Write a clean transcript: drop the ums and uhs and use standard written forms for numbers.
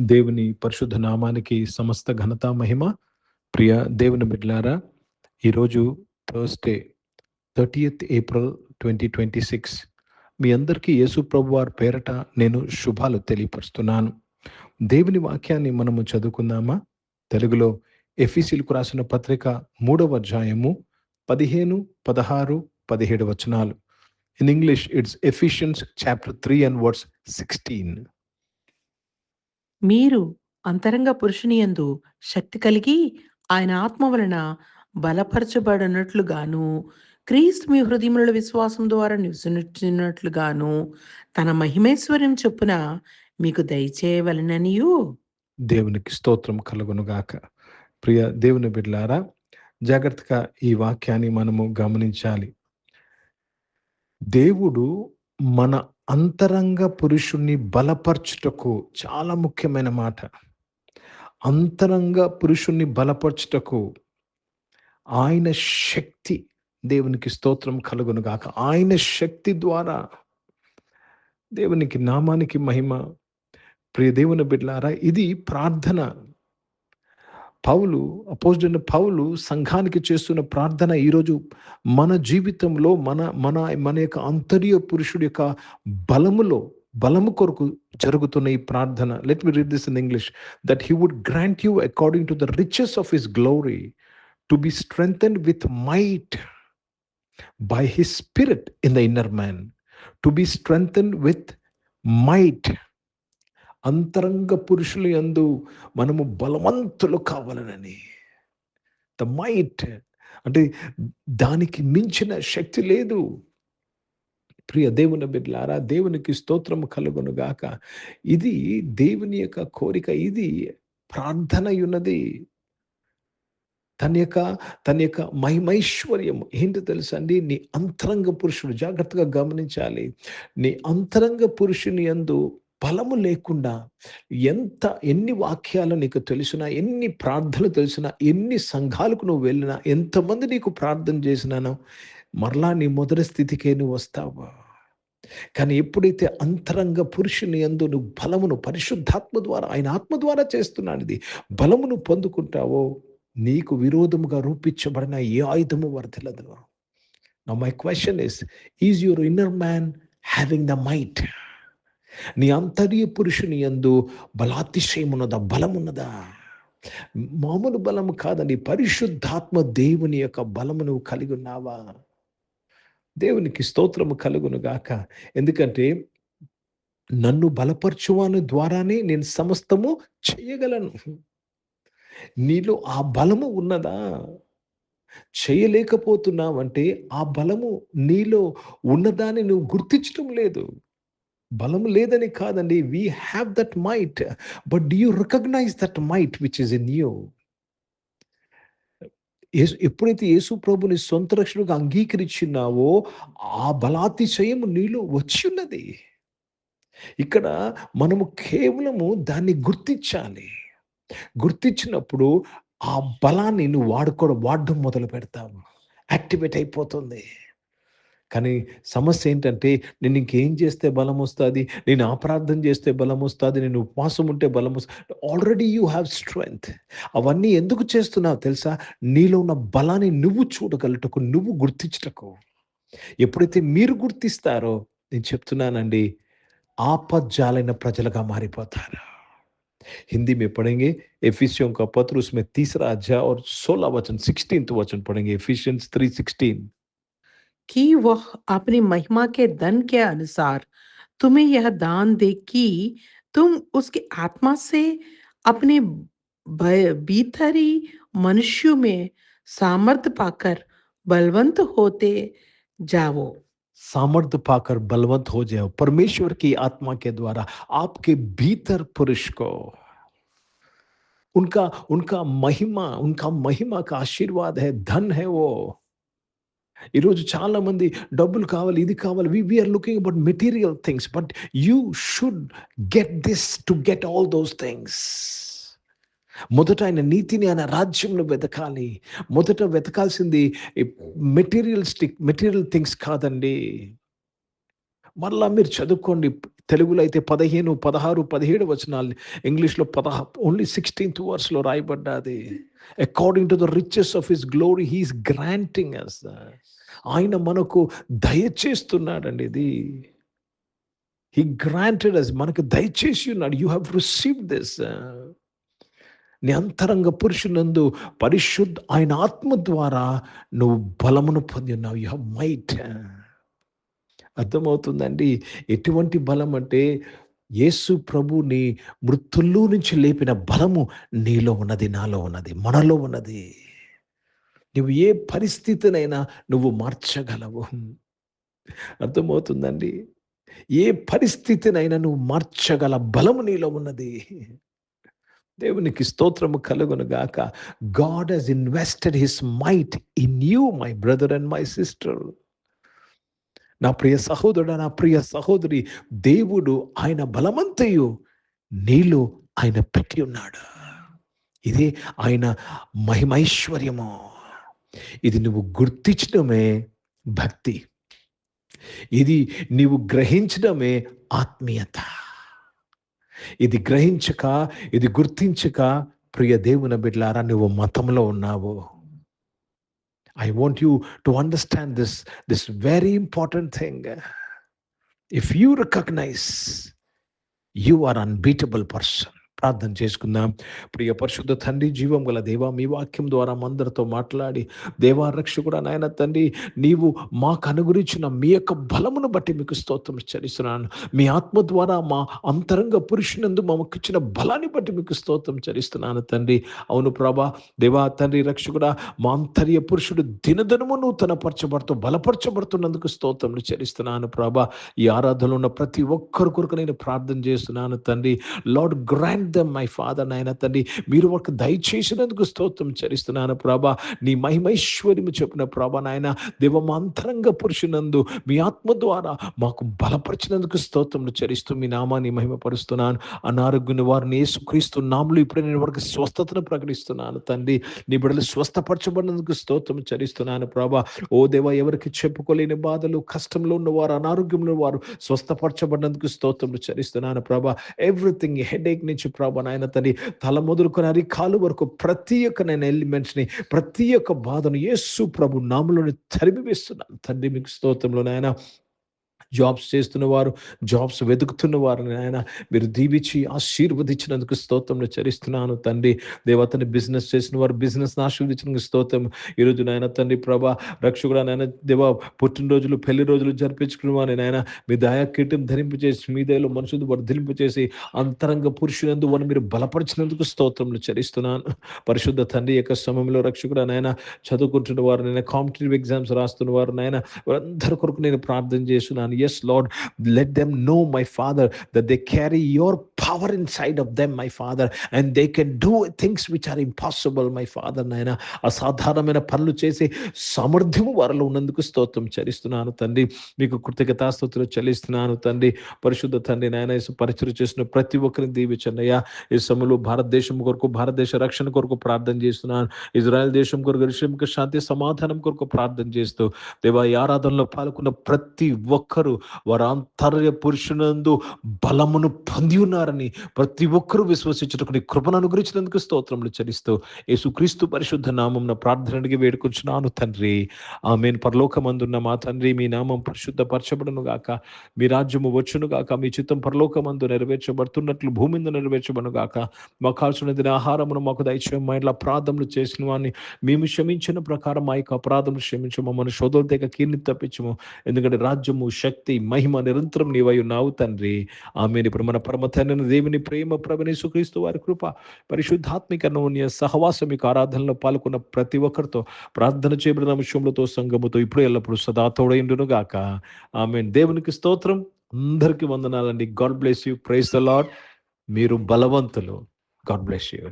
దేవుని పరిశుద్ధ నామానికి సమస్త ఘనత మహిమ. ప్రియ దేవుని బిడ్డలారా, ఈరోజు థర్స్డే 30th April 2026. మీ అందరికీ యేసు ప్రభు వారి పేరట నేను శుభాలు తెలియపరుస్తున్నాను. దేవుని వాక్యాన్ని మనము చదువుకుందామా? తెలుగులో ఎఫెసీయులకు రాసిన పత్రిక 3వ అధ్యాయము 15, 16, 17 వచనాలు. In English it's Ephesians chapter 3 and verse 16. మీరు అంతరంగ పురుషుని యందు శక్తి కలిగి ఆయన ఆత్మ వలన బలపరచబడినట్లుగాను, క్రీస్తు మీ హృదయముల విశ్వాసం ద్వారా నివసించినట్లుగాను తన మహిమేశ్వర్యం చొప్పున మీకు దయచేయవలననియు. దేవునికి స్తోత్రం కలుగునుగాక. ప్రియ దేవుని బిడ్డలారా, జాగ్రత్తగా ఈ వాక్యాన్ని మనము గమనించాలి. దేవుడు మన అంతరంగ పురుషుణ్ణి బలపరచుటకు, చాలా ముఖ్యమైన మాట, అంతరంగ పురుషుణ్ణి బలపరచుటకు ఆయన శక్తి, దేవునికి స్తోత్రం కలుగునుగాక, ఆయన శక్తి ద్వారా, దేవునికి నామానికి మహిమ. ప్రియ దేవుని బిడ్డలారా, ఇది ప్రార్థన. అపోస్తలుడైన పౌలు సంఘానికి చేస్తున్న ప్రార్థన ఈరోజు మన జీవితంలో మన యొక్క అంతర్య పురుషుడి యొక్క బలము కొరకు జరుగుతున్న ఈ ప్రార్థన. Let me read this in English. That he would grant you according to the riches of his glory to be strengthened with might by his spirit in the inner man. To be strengthened with might. అంతరంగ పురుషుల యందు మనము బలవంతులు కావాలనని. The might అంటే దానికి మించిన శక్తి లేదు. ప్రియ దేవుని బిడ్డలారా, దేవునికి స్తోత్రము కలుగునుగాక. ఇది దేవుని యొక్క కోరిక, ఇది ప్రార్థన ఉన్నది. తన యొక్క మహిమైశ్వర్యం ఏంటో తెలుసా అండి? నీ అంతరంగ పురుషుడు, జాగ్రత్తగా గమనించాలి. నీ అంతరంగ పురుషుని యందు బలము లేకుండా ఎన్ని వాక్యాలు నీకు తెలిసినా, ఎన్ని ప్రార్థనలు తెలిసినా, ఎన్ని సంఘాలకు నువ్వు వెళ్ళినా, ఎంతమంది నీకు ప్రార్థన చేసినానో మరలా నీ మొదటి స్థితికే నువ్వు వస్తావా? కానీ ఎప్పుడైతే అంతరంగ పురుషుని యందు నువ్వు బలమును పరిశుద్ధాత్మ ద్వారా, ఆయన ఆత్మ ద్వారా చేస్తున్నాను, ఇది బలమును పొందుకుంటావో, నీకు విరోధముగా రూపించబడిన ఏ ఆయుధము వర్ధిల్లదు. Now my question is your inner man having the might? నీ అంతర్య పురుషుని యందు బలాతిశయమున్నదా, బలమున్నదా? మామూలు బలము కాదండి, పరిశుద్ధాత్మ దేవుని యొక్క బలము నువ్వు కలిగి ఉన్నావా? దేవునికి స్తోత్రము కలుగునుగాక. ఎందుకంటే నన్ను బలపరచువాని ద్వారానే నేను సమస్తము చేయగలను. నీలో ఆ బలము ఉన్నదా? చేయలేకపోతున్నావంటే ఆ బలము నీలో ఉన్నదాన్ని నువ్వు గుర్తించడం లేదు. బలము లేదని కాదండి, we have that might, but do you recognize that might which is in you? ఎప్పుడైతే యేసు ప్రభుని సొంత రక్షణగా అంగీకరించినావో ఆ బలాతిశయము నీలో వచ్చి ఉన్నది. ఇక్కడ మనము కేవలము దాన్ని గుర్తించాలి. గుర్తించినప్పుడు ఆ బలాన్ని నువ్వు వాడడం మొదలు పెడతావు, యాక్టివేట్ అయిపోతుంది. కానీ సమస్య ఏంటంటే, నేను ఇంకేం చేస్తే బలం వస్తుంది, నేను ఆ ప్రార్థన చేస్తే బలం వస్తుంది, నేను ఉపవాసం ఉంటే బలం వస్తుంది. Already you have strength. అవన్నీ ఎందుకు చేస్తున్నావు తెలుసా? నీలో ఉన్న బలాన్ని నువ్వు చూడగలటకు, నువ్వు గుర్తించటకు. ఎప్పుడైతే మీరు గుర్తిస్తారో, నేను చెప్తున్నానండి, ఆపజ్జాలైన ప్రజలుగా మారిపోతారు. हिंदी में पढ़ेंगे एफिसियों का पत्र, उसमें 3रा अध्याय और 16 वचन, 16th वचन पढ़ेंगे, एफिशियंस 3:16. कि वह अपनी महिमा के धन के अनुसार तुम्हें यह दान दे कि तुम उसकी आत्मा से अपने भीतरी मनुष्यों में सामर्थ्य पाकर बलवंत होते जाओ. सामर्थ्य पाकर बलवंत हो जाओ। परमेश्वर की आत्मा के द्वारा आपके भीतर पुरुष को उनका महिमा का आशीर्वाद है, धन है वो. ఈరోజు చాలా మంది డబ్బులు కావాలి, ఇది కావాలి, we are looking about material things, but you should get this to get all those things. మొదట ఆయన నీతిని, ఆయన రాజ్యంలో వెతకాలి. మొదట వెతకాల్సింది మెటీరియల్ థింగ్స్ కాదండి. మరలా మీరు చదువుకోండి, తెలుగులో అయితే 15, 16, 17 వచనాలు, ఇంగ్లీష్లో ఓన్లీ 16th వర్స్లో రాయబడ్డది. According to the riches of his glory he is granting us, ఆయన మనకు దయచేస్తున్నాడండి. ఇది హీ గ్రాంటెడ్ అస్, మనకు దయచేసి ఉన్నాడు. You have received this. నీ అంతరంగ పురుషునందు ఆయన ఆత్మ ద్వారా నువ్వు బలమును పొంది ఉన్నావు. You have might. అర్థమవుతుందండి ఎటువంటి బలం అంటే, యేసు ప్రభుని మృతుల్లో నుంచి లేపిన బలము నీలో ఉన్నది, నాలో ఉన్నది, మనలో ఉన్నది. నువ్వు ఏ పరిస్థితినైనా నువ్వు మార్చగలవు. అర్థమవుతుందండి. ఏ పరిస్థితినైనా నువ్వు మార్చగల బలము నీలో ఉన్నది. దేవునికి స్తోత్రము కలుగును గాక. God has invested his might in you my brother and my sister. నా ప్రియ సహోదరుడు, నా ప్రియ సహోదరి, దేవుడు ఆయన బలమంతయు నీలో ఆయన పెట్టి ఉన్నాడు. ఇదే ఆయన మహిమైశ్వర్యము. ఇది నువ్వు గుర్తించడమే భక్తి. ఇది నీవు గ్రహించడమే ఆత్మీయత. ఇది గ్రహించక, ఇది గుర్తించక, ప్రియ దేవుని బిడ్డలారా, నువ్వు మతంలో ఉన్నావు. I want you to understand this very important thing. If you recognize, you are an unbeatable person. ప్రార్థన చేసుకుందాం. ప్రియ పరిశుద్ధ తండ్రి, జీవం గల దేవా, మీ వాక్యం ద్వారా మందరితో మాట్లాడి, దేవా రక్షకుడా నాయన తండ్రి, నీవు మాకు అనుగ్రహించిన మీ యొక్క బలమును బట్టి మీకు స్తోత్రం చెల్లిస్తున్నాను. మీ ఆత్మ ద్వారా మా అంతరంగ పురుషునందు మాకు ఇచ్చిన బలాన్ని బట్టి మీకు స్తోత్రం చెల్లిస్తున్నాను తండ్రి. అవును ప్రభా, దేవా తండ్రి రక్షకుడా, మా అంతర్య పురుషుడు దినదినము నూతనపరచబడుతూ బలపరచబడుతున్నందుకు స్తోత్రం చెల్లిస్తున్నాను ప్రభా. ఈ ఆరాధనలో ఉన్న ప్రతి ఒక్కరి కొరకు నేను ప్రార్థన చేస్తున్నాను తండ్రి. Lord grant them my father, నాయన తండ్రి, మీరు వారికి దయచేసినందుకు స్తోత్రం చెల్లిస్తున్నాను ప్రభా. నీ మహిమైశ్వర్యము చెప్పిన ప్రభా నాయన దేవ, మా అంతరంగ పురుషునందు మీ ఆత్మ ద్వారా మాకు బలపరిచినందుకు స్తోత్రం చెల్లిస్తూ మీ నామాన్ని మహిమపరుస్తున్నాను. అనారోగ్యుని వారిని యేసుక్రీస్తు నామములో ఇప్పుడు నేను వారికి స్వస్థతను ప్రకటిస్తున్నాను తండ్రి. నీ బిడ్డలు స్వస్థపరచబడినందుకు స్తోత్రం చెల్లిస్తున్నాను ప్రభా. ఓ దేవా, ఎవరికి చెప్పుకోలేని బాధలు, కష్టంలో ఉన్నవారు, అనారోగ్యంలో వారు స్వస్థపరచబడినందుకు స్తోత్రం చెల్లిస్తున్నాను ప్రభా. ఎవ్రీథింగ్ హెడేక్ నుంచి ప్రభా నాయన తండ్రి, తల మొదలుకొని అరికాలు వరకు ప్రతి ఒక్క నేను ఎలిమెంట్స్ని, ప్రతి ఒక్క బాధను యేసు ప్రభు నామములోని తరిమి వేస్తున్నాను తండ్రి. మీకు స్తోత్రంలో నాయన, జాబ్స్ చేస్తున్న వారు, జాబ్స్ వెతుకుతున్న వారు నాయన మీరు దీవించి ఆశీర్వదించినందుకు స్తోత్రంలో చరిస్తున్నాను తండ్రి. దేవతని బిజినెస్ చేసిన వారు బిజినెస్ని ఆశీర్వదించినందుకు స్తోత్రం. ఈరోజు నాయన తండ్రి ప్రభా రక్షకుడా నాయన దేవా, పుట్టినరోజులు, పెళ్లి రోజులు జరిపించుకున్న వారిని నాయన మీ దయా కీటం ధరింపు చేసి, మీ దయలో మనుషులు వర్ధిలింపు చేసి, అంతరంగ పురుషులందు వారిని మీరు బలపరిచినందుకు స్తోత్రంలో చరిస్తున్నాను. పరిశుద్ధ తండ్రి యొక్క సమయంలో రక్షకుడా నాయన చదువుకుంటున్న వారు, నాయన కాంపిటేటివ్ ఎగ్జామ్స్ రాస్తున్న వారు నాయన వారందరి కొరకు నేను ప్రార్థన చేస్తున్నాను. Yes, Lord, let them know, my Father, that they carry your power inside of them, my Father, and they can do things which are impossible, my Father. నాయన అసాధారణమైన పనులు చేసే సామర్థ్యము వారిలో ఉన్నందుకు స్తోత్రం చెల్లిస్తున్నాను తండ్రి. మీకు కృతజ్ఞతాస్తుతులు చెల్లిస్తున్నాను తండ్రి. పరిశుద్ధ తండ్రి నాయన పరిచయం చేసిన ప్రతి ఒక్కరిని దీవించండి అయ్యా. ఈ సమయంలో భారతదేశం కొరకు, భారతదేశ రక్షణ కొరకు ప్రార్థన చేస్తున్నాను. ఇజ్రాయెల్ దేశం కొరకు, దేశంకి శాంతి సమాధానం కొరకు ప్రార్థన చేస్తూ దేవా, ఈ ఆరాధనలో పాల్గొన్న ప్రతి ఒక్కరూ వారు అంతర్య పురుషునందు బలమును పొంది ఉన్నారని ప్రతి ఒక్కరూ విశ్వసించుటకు నీ కృపను అనుగ్రహించినందుకు స్తోత్రములు చెల్లిస్తూ యేసుక్రీస్తు పరిశుద్ధ నామమున ప్రార్థనకి వేడుకొంచున్నాను తండ్రి. ఆమేన్. పరలోకమందున్న మా తండ్రి, మీ నామం పరిశుద్ధ పరచబడును గాక, మీ రాజ్యము వచ్చును గాక, మీ చిత్తం పరలోకమందు నెరవేర్చబడుతున్నట్లు భూమి మీద నెరవేర్చబడును గాక. మాకు కావాల్సిన దిన ఆహారమును మాకు దయచేయము. మా ఇంట్లో అపరాధములు చేసిన వారిని మేము క్షమించిన ప్రకారం మా యొక్క అపరాధములు క్షమించము. మమ్మల్ని శోధన తెగ కీర్ని తప్పించము. ఎందుకంటే రాజ్యము, శక్తి, మహిమ నిరంతరం నీవై ఉన్నావు తండ్రి. ఆమేన్. ఇప్పుడు మన పరమ తండ్రి దేవుని ప్రేమ, ప్రభువైన యేసుక్రీస్తు వారి కృప, పరిశుద్ధాత్మిక అన్యోన్య సహవాసం, మీకు ఆరాధనలో పాల్గొన్న ప్రతి ఒక్కరితో, ప్రార్థన చేయబడిన అంశములతో, సంఘముతో ఇప్పుడు ఎల్లప్పుడు సదా తోడైండును గాక. ఆమేన్. దేవునికి స్తోత్రం. అందరికీ వందనాలండి. God bless you. Praise the Lord. మీరు బలవంతులు. God bless you.